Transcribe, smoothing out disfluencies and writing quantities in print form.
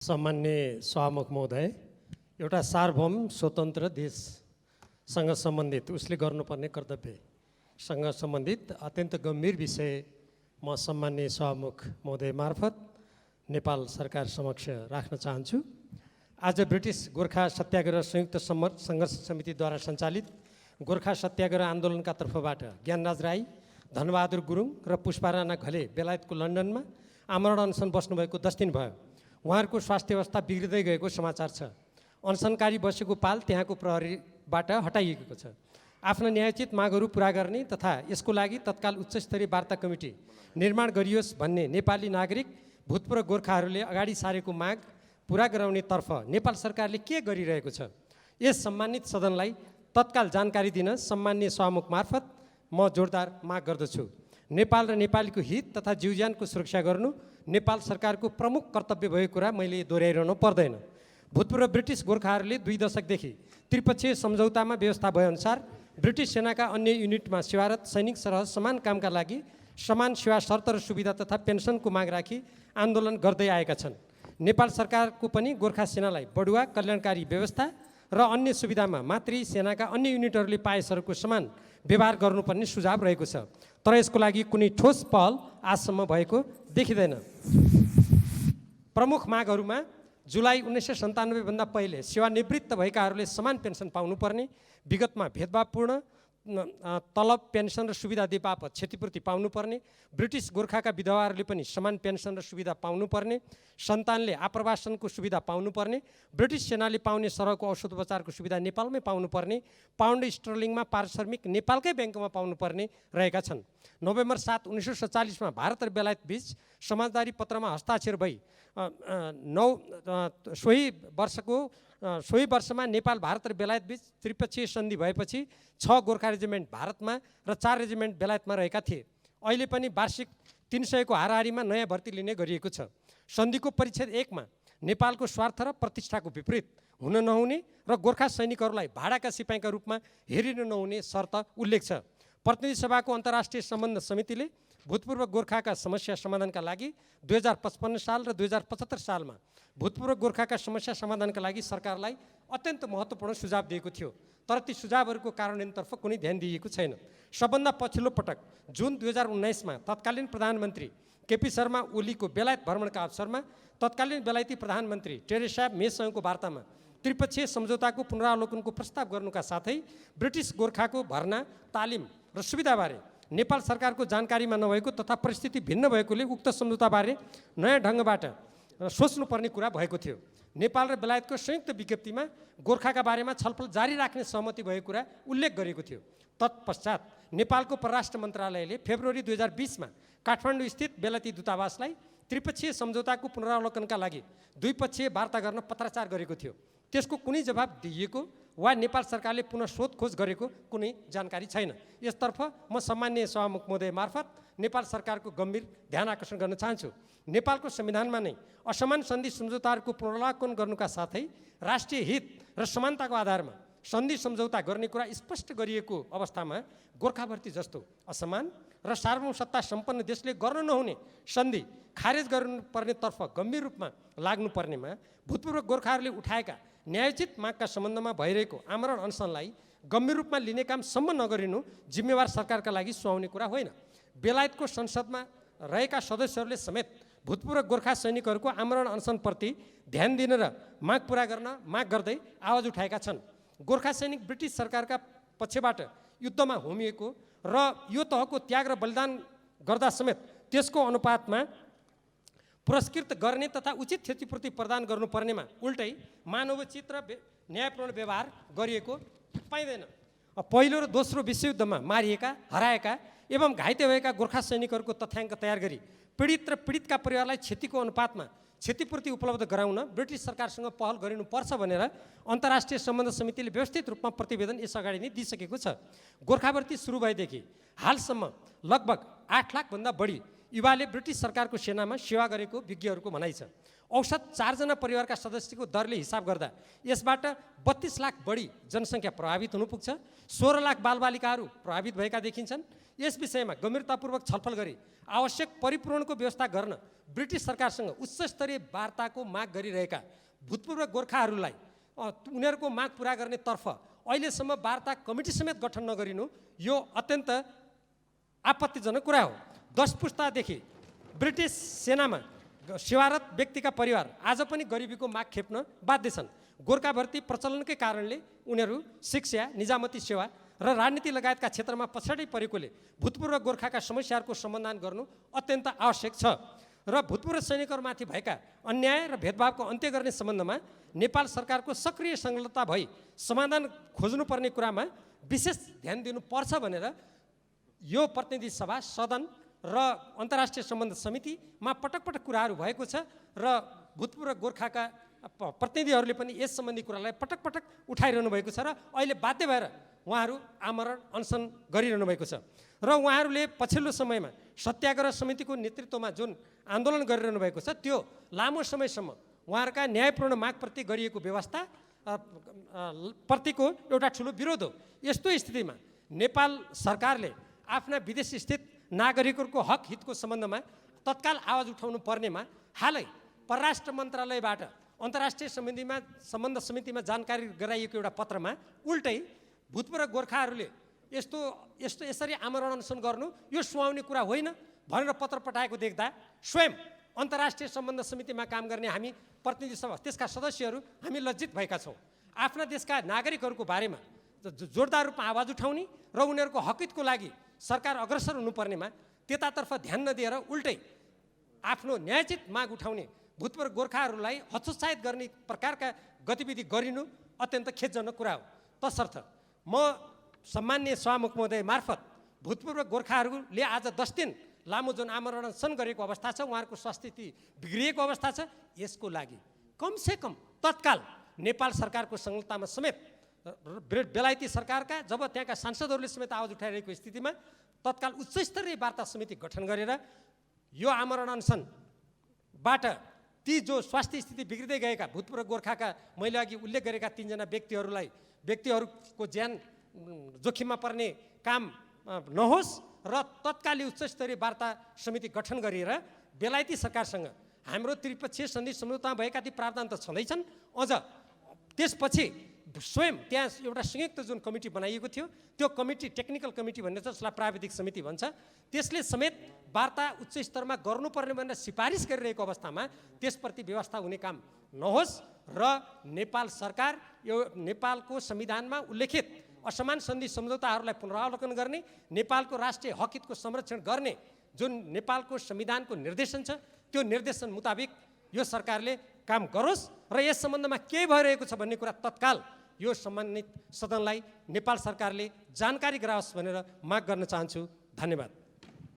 सम्मान्य सभामुख महोदय, एउटा सार्वभौम स्वतन्त्र देशसँग सम्बन्धित उसले गर्नुपर्ने कर्तव्यसँग सम्बन्धित अत्यन्त गम्भीर विषय म सम्मान्य सभामुख महोदय मार्फत नेपाल सरकार समक्ष राख्न चाहन्छु। आज ब्रिटिस गोर्खा सत्याग्रह संयुक्त सङ्घर्ष समितिद्वारा सञ्चालित गोर्खा सत्याग्रह आन्दोलनका तर्फबाट ज्ञानराज राई, धनबहादुर गुरुङ र पुष्पाराणा घले बेलायतको लन्डनमा आमरण अनसन बस्नुभएको 10 दिन भयो। उहाँहरूको स्वास्थ्य अवस्था बिग्रिँदै गएको समाचार छ। अनसनकारी बसेको पाल त्यहाँको प्रहरीबाट हटाइएको छ। आफ्ना न्यायोचित मागहरू पुरा गर्ने तथा यसको लागि तत्काल उच्चस्तरीय वार्ता कमिटी निर्माण गरियोस् भन्ने नेपाली नागरिक भूतपूर्व गोर्खाहरूले अगाडि सारेको माग पुरा गराउनेतर्फ नेपाल सरकारले के गरिरहेको छ, यस सम्मानित सदनलाई तत्काल जानकारी दिन सम्मान्य सभामुख मार्फत म जोरदार माग गर्दछु। नेपाल र नेपालीको हित तथा जीवज्यानको सुरक्षा गर्नु नेपाल सरकारको प्रमुख कर्तव्य भएको कुरा मैले दोहोऱ्याइरहनु पर्दैन। भूतपूर्व ब्रिटिस गोर्खाहरूले 2 दशकदेखि त्रिपक्षीय सम्झौतामा व्यवस्था भएअनुसार ब्रिटिस सेनाका अन्य युनिटमा सेवारत सैनिक सरह समान कामका लागि समान सेवा शर्त र सुविधा तथा पेन्सनको माग राखी आन्दोलन गर्दै आएका छन्। नेपाल सरकारको पनि गोर्खा सेनालाई बढुवा कल्याणकारी व्यवस्था र अन्य सुविधामा मातृ सेनाका अन्य युनिटहरूले पाएसहरूको समान व्यवहार गर्नुपर्ने सुझाव रहेको छ, तर यसको लागि कुनै ठोस पहल आजसम्म भएको देखिँदैन। प्रमुख मागहरूमा जुलाई 1997 भन्दा पहिले सेवानिवृत्त भएकाहरूले समान पेन्सन पाउनुपर्ने, विगतमा भेदभावपूर्ण तलब पेन्सन र सुविधा दिए बापत क्षतिपूर्ति पाउनुपर्ने, ब्रिटिस गोर्खाका विधवाहरूले पनि समान पेन्सन र सुविधा पाउनुपर्ने, सन्तानले आप्रवासनको सुविधा पाउनुपर्ने, ब्रिटिस सेनाले पाउने सरहको औषधोपचारको सुविधा नेपालमै पाउनुपर्ने, पाउन्ड स्टर्लिङमा पारिश्रमिक नेपालकै ब्याङ्कमा पाउनुपर्ने रहेका छन्। नोभेम्बर 7, 1947 भारत र बेलायत बीच समाजदारी पत्रमा हस्ताक्षर भई सोही वर्षमा नेपाल भारत र बेलायत बीच त्रिपक्षीय सन्धि भएपछि 6 गोर्खा रेजिमेन्ट भारतमा र 4 रेजिमेन्ट बेलायतमा रहेका थिए। अहिले पनि वार्षिक 300 को हाराहारीमा नयाँ भर्ती लिने गरिएको छ। सन्धिको परिच्छेद 1 मा नेपालको स्वार्थ र प्रतिष्ठाको विपरीत हुन नहुने र गोर्खा सैनिकहरूलाई भाडाका सिपाहीका रूपमा हेरिन नहुने शर्त उल्लेख छ। प्रतिनिधि सभाको अन्तर्राष्ट्रिय सम्बन्ध समितिले भूतपूर्व गोर्खाका समस्या समाधानका लागि 2055 साल र 2075 सालमा भूतपूर्व गोर्खाका समस्या समाधानका लागि सरकारलाई अत्यन्त महत्त्वपूर्ण सुझाव दिएको थियो, तर ती सुझावहरूको कार्यान्वयनतर्फ कुनै ध्यान दिइएको छैन। सबभन्दा पछिल्लो पटक जुन 2019 मा तत्कालीन प्रधानमन्त्री केपी शर्मा ओलीको बेलायत भ्रमणका अवसरमा तत्कालीन बेलायती प्रधानमन्त्री टेरेसा मेसँगको वार्तामा त्रिपक्षीय सम्झौताको पुनरावलोकनको प्रस्ताव गर्नुका साथै ब्रिटिस गोर्खाको भर्ना, तालिम र सुविधाबारे नेपाल सरकारको जानकारीमा नभएको तथा परिस्थिति भिन्न भएकोले उक्त सम्झौताबारे नयाँ ढङ्गबाट सोच्नुपर्ने कुरा भएको थियो। नेपाल र बेलायतको संयुक्त विज्ञप्तिमा गोर्खाका बारेमा छलफल जारी राख्ने सहमति भएको कुरा उल्लेख गरेको थियो। तत्पश्चात नेपालको परराष्ट्र मन्त्रालयले फेब्रुअरी 2020 मा काठमाडौँ स्थित बेलायती दूतावासलाई त्रिपक्षीय सम्झौताको पुनरावलोकनका लागि द्विपक्षीय वार्ता गर्न पत्राचार गरेको थियो। त्यसको कुनै जवाब दिइएको वा नेपाल सरकारले पुनः सोधखोज गरेको कुनै जानकारी छैन। यसतर्फ म सम्मान्य सभामुख महोदय मार्फत नेपाल सरकारको गम्भीर ध्यान आकर्षण गर्न चाहन्छु। नेपालको संविधानमा नै असमान सन्धि सम्झौताहरूको पुनरावलोकन गर्नुका साथै राष्ट्रिय हित र समानताको आधारमा सन्धि सम्झौता गर्ने कुरा स्पष्ट गरिएको अवस्थामा गोर्खा भर्ती जस्तो असमान र सार्वभौम सत्ता सम्पन्न देशले गर्न नहुने सन्धि खारेज गर्नुपर्नेतर्फ गम्भीर रूपमा लाग्नुपर्नेमा भूतपूर्व गोर्खाहरूले उठाएका न्यायोचित मागका सम्बन्धमा भइरहेको आमरण अनसनलाई गम्भीर रूपमा लिने काम सम्म नगरिनु जिम्मेवार सरकारका लागि सुहाउने कुरा होइन। बेलायतको संसदमा रहेका सदस्यहरूले समेत भूतपूर्व गोर्खा सैनिकहरूको आमरण अनसनप्रति ध्यान दिन र माग पुरा गर्न माग गर्दै आवाज उठाएका छन्। गोर्खा सैनिक ब्रिटिस सरकारका पक्षबाट युद्धमा होमिएको र यो तहको त्याग र बलिदान गर्दा समेत त्यसको अनुपातमा पुरस्कृत गर्ने तथा उचित क्षतिपूर्ति प्रदान गर्नुपर्नेमा उल्टै मानवोचित र न्यायपूर्ण व्यवहार गरिएको पाइँदैन। पहिलो र दोस्रो विश्वयुद्धमा मारिएका, हराएका एवं घाइते भएका गोर्खा सैनिकहरूको तथ्याङ्क तयार गरी पीडित र पीडितका परिवारलाई क्षतिको अनुपातमा क्षतिपूर्ति उपलब्ध गराउन ब्रिटिस सरकारसँग पहल गरिनुपर्छ भनेर अन्तर्राष्ट्रिय सम्बन्ध समितिले व्यवस्थित रूपमा प्रतिवेदन यसअगाडि नै दिइसकेको छ। गोर्खा भर्ती सुरु भएदेखि हालसम्म लगभग 8 लाख भन्दा बढी युवाले ब्रिटिस सरकारको सेनामा सेवा गरेको विज्ञहरूको भनाइ छ। औसत 4 जना परिवारका सदस्यको दरले हिसाब गर्दा यसबाट 32 लाख बढी जनसङ्ख्या प्रभावित हुन पुग्छ। 16 लाख बालबालिकाहरू प्रभावित भएका देखिन्छन्। यस विषयमा गम्भीरतापूर्वक छलफल गरी आवश्यक परिपूरणको व्यवस्था गर्न ब्रिटिस सरकारसँग उच्चस्तरीय वार्ताको माग गरिरहेका भूतपूर्व गोर्खाहरूलाई उनीहरूको माग पुरा गर्ने तर्फ अहिलेसम्म वार्ता कमिटी समेत गठन नगरिनु यो अत्यन्त आपत्तिजनक कुरा हो। 10 पुस्तादेखि ब्रिटिस सेनामा सेवारत व्यक्तिका परिवार आज पनि गरिबीको माग खेप्न बाध्य छन्। गोर्खा भर्ती प्रचलनकै कारणले उनीहरू शिक्षा, निजामती सेवा र राजनीति लगायतका क्षेत्रमा पछाडि परेकोले भूतपूर्व गोर्खाका समस्याहरूको समाधान गर्नु अत्यन्त आवश्यक छ र भूतपूर्व सैनिकहरूमाथि भएका अन्याय र भेदभावको अन्त्य गर्ने सम्बन्धमा नेपाल सरकारको सक्रिय संलग्नता भई समाधान खोज्नुपर्ने कुरामा विशेष ध्यान दिनुपर्छ भनेर यो प्रतिनिधि सभा, सदन र अन्तर्राष्ट्रिय सम्बन्ध समितिमा पटक पटक कुराहरू भएको छ र भूतपूर्व गोर्खाका प्रतिनिधिहरूले पनि यस सम्बन्धी कुरालाई पटक पटक उठाइरहनु भएको छ र अहिले बाध्य भएर उहाँहरू आमरण अनसन गरिरहनु भएको छ र उहाँहरूले पछिल्लो समयमा सत्याग्रह समितिको नेतृत्वमा जुन आन्दोलन गरिरहनु भएको छ त्यो लामो समयसम्म उहाँहरूका न्यायपूर्ण मागप्रति गरिएको व्यवस्था प्रतिको एउटा ठुलो विरोध हो। यस्तो स्थितिमा नेपाल सरकारले आफ्ना विदेश स्थित नागरिकहरूको हक हितको सम्बन्धमा तत्काल आवाज उठाउनु पर्नेमा हालै परराष्ट्र मन्त्रालयबाट अन्तर्राष्ट्रिय सम्बन्ध समितिमा जानकारी गराइएको एउटा पत्रमा उल्टै भूतपूर्व गोर्खाहरूले यसरी आमरण अनसन गर्नु यो सुहाउने कुरा होइन भनेर पत्र पठाएको देख्दा स्वयं अन्तर्राष्ट्रिय सम्बन्ध समितिमा काम गर्ने हामी प्रतिनिधि सभा, त्यसका सदस्यहरू हामी लज्जित भएका छौँ। आफ्ना देशका नागरिकहरूको बारेमा जोरदार रूपमा आवाज उठाउने र उनीहरूको हकितको लागि सरकार अग्रसर हुनुपर्नेमा त्यतातर्फ ध्यान नदिएर उल्टै आफ्नो न्यायोचित माग उठाउने भूतपूर्व गोर्खाहरूलाई हतोत्साहित गर्ने प्रकारका गतिविधि गरिनु अत्यन्त खेदजनक कुरा हो। तसर्थ म सम्माननीय सभामुख महोदय मार्फत भूतपूर्व गोर्खाहरूले आज 10 दिन लामो जुन आमरण अनसन गरेको अवस्था छ, उहाँहरूको स्वास्थ्य स्थिति बिग्रिएको अवस्था छ, यसको लागि कमसेकम तत्काल नेपाल सरकारको संलग्नतामा समेत बेलायती सरकारका जब त्यहाँका सांसदहरूले समेत आवाज उठाइरहेको स्थितिमा तत्काल उच्चस्तरीय वार्ता समिति गठन गरेर यो आमरण अनसनबाट ती जो स्वास्थ्य स्थिति बिग्रिँदै गएका भूतपूर्व गोर्खाका मैले अघि उल्लेख गरेका 3 जना व्यक्तिहरूको ज्यान जोखिममा पर्ने काम नहोस् र तत्कालीन उच्चस्तरीय वार्ता समिति गठन गरेर बेलायती सरकारसँग हाम्रो त्रिपक्षीय सन्धि सम्झौतामा भएका ती प्रावधान त छँदैछन्, अझ त्यसपछि स्वयं त्यहाँ एउटा संयुक्त जुन कमिटी बनाइएको थियो त्यो कमिटी टेक्निकल कमिटी भन्ने छ, जसलाई प्राविधिक समिति भन्छ, त्यसले समेत वार्ता उच्च स्तरमा गर्नुपर्ने भनेर सिफारिस गरिरहेको अवस्थामा त्यसप्रति व्यवस्था हुने काम नहोस् र नेपाल सरकार यो नेपालको संविधानमा उल्लेखित असमान सन्धि सम्झौताहरूलाई पुनरावलोकन गर्ने, नेपालको राष्ट्रिय हक हितको संरक्षण गर्ने जुन नेपालको संविधानको निर्देशन छ त्यो निर्देशन मुताबिक यो सरकारले काम गरोस् र यस सम्बन्धमा के भइरहेको छ भन्ने कुरा तत्काल यो सम्बन्धित सदनलाई नेपाल सरकारले जानकारी गराओस् भनेर माग गर्न चाहन्छु। धन्यवाद।